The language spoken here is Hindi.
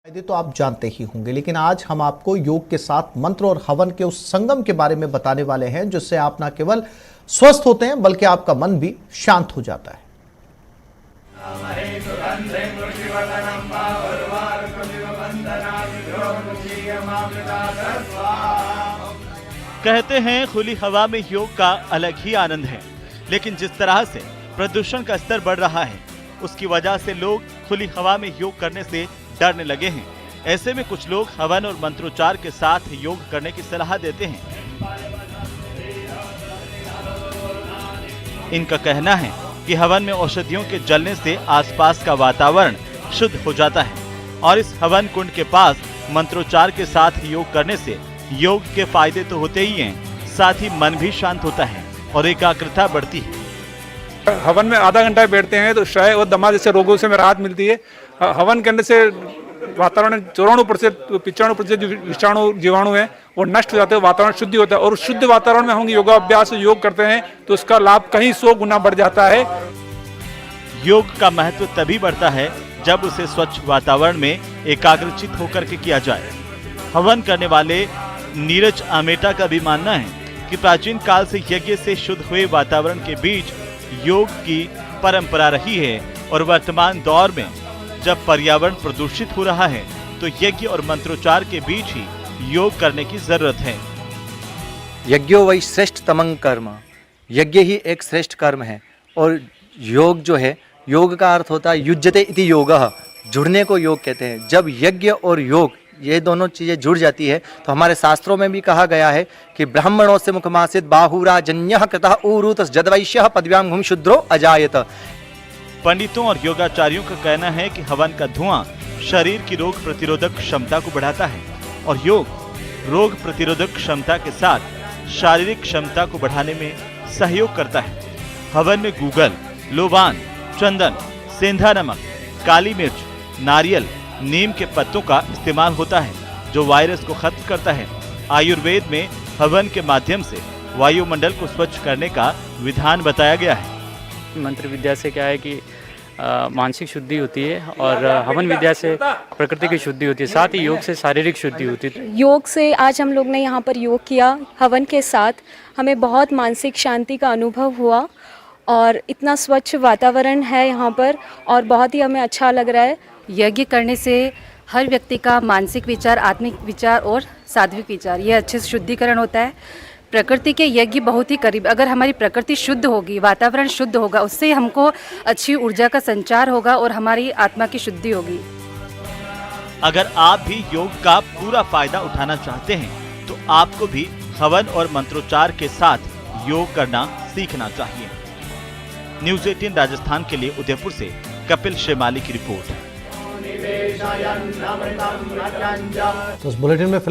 फायदे तो आप जानते ही होंगे, लेकिन आज हम आपको योग के साथ मंत्र और हवन के उस संगम के बारे में बताने वाले हैं जिससे आप न केवल स्वस्थ होते हैं बल्कि आपका मन भी शांत हो जाता है। कहते हैं खुली हवा में योग का अलग ही आनंद है, लेकिन जिस तरह से प्रदूषण का स्तर बढ़ रहा है उसकी वजह से लोग खुली हवा में योग करने से डरने लगे हैं। ऐसे में कुछ लोग हवन और मंत्रोच्चार के साथ योग करने की सलाह देते हैं। इनका कहना है कि हवन में औषधियों के जलने से आसपास का वातावरण शुद्ध हो जाता है और इस हवन कुंड के पास मंत्रोच्चार के साथ योग करने से योग के फायदे तो होते ही हैं, साथ ही मन भी शांत होता है और एकाग्रता बढ़ती है। हवन में आधा घंटा बैठते हैं तो क्षय और दमा जैसे रोगों से हमें राहत मिलती है। हवन करने से वातावरण 94% 95% जो विषाणु जीवाणु हैं वो नष्ट हो जाते हैं, वातावरण शुद्ध होता है और शुद्ध वातावरण में हम योगाभ्यास योग करते हैं तो उसका लाभ कहीं 100 गुना बढ़ जाता है। योग का महत्व तभी बढ़ता है जब उसे स्वच्छ वातावरण में एकाग्रचित होकर के किया जाए। हवन करने वाले नीरज आमेटा का भी मानना है कि प्राचीन काल से यज्ञ से शुद्ध हुए वातावरण के बीच योग की परंपरा रही है और वर्तमान दौर में जब पर्यावरण प्रदूषित हो रहा है तो यज्ञ और मंत्रोच्चार के बीच ही योग करने की जरूरत है। यज्ञो वै श्रेष्ठ तमं कर्म, यज्ञ ही एक श्रेष्ठ कर्म है और योग जो है, योग का अर्थ होता है युज्यते इति योगः, जुड़ने को योग कहते हैं। जब यज्ञ और योग ये दोनों चीजें जुड़ जाती है तो हमारे शास्त्रों में भी कहा गया है कि ब्राह्मणों से मुखमासित बाहुराजन्यः कृतः उरुतः जदवैश्यः पदव्यां घुम शूद्रो अजायत। पंडितों और योगाचार्यों का कहना है कि हवन का धुआं शरीर की रोग प्रतिरोधक क्षमता को बढ़ाता है और योग रोग प्रतिरोधक क्षमता के साथ शारीरिक क्षमता को बढ़ाने में सहयोग करता है। हवन में गूगल, लोबान, चंदन, सेंधा नमक, काली मिर्च, नारियल, नीम के पत्तों का इस्तेमाल होता है जो वायरस को खत्म करता है। आयुर्वेद में हवन के माध्यम से वायुमंडल को स्वच्छ करने का विधान बताया गया है। मंत्र विद्या से क्या है कि मानसिक शुद्धि होती है और हवन विद्या से प्रकृति की शुद्धि होती है, साथ ही योग से शारीरिक शुद्धि होती है। योग से आज हम लोग ने यहाँ पर योग किया हवन के साथ, हमें बहुत मानसिक शांति का अनुभव हुआ और इतना स्वच्छ वातावरण है यहाँ पर और बहुत ही हमें अच्छा लग रहा है। यज्ञ करने से हर व्यक्ति का मानसिक विचार, आत्मिक विचार और सात्विक विचार ये अच्छे से शुद्धिकरण होता है। प्रकृति के यज्ञ बहुत ही करीब, अगर हमारी प्रकृति शुद्ध होगी, वातावरण शुद्ध होगा, उससे हमको अच्छी ऊर्जा का संचार होगा और हमारी आत्मा की शुद्धि होगी। अगर आप भी योग का पूरा फायदा उठाना चाहते हैं तो आपको भी हवन और मंत्रोच्चार के साथ योग करना सीखना चाहिए। न्यूज़ 18 राजस्थान के लिए उदयपुर से कपिल शेमाली की रिपोर्ट। तो इस बुलेटिन में फिलहाल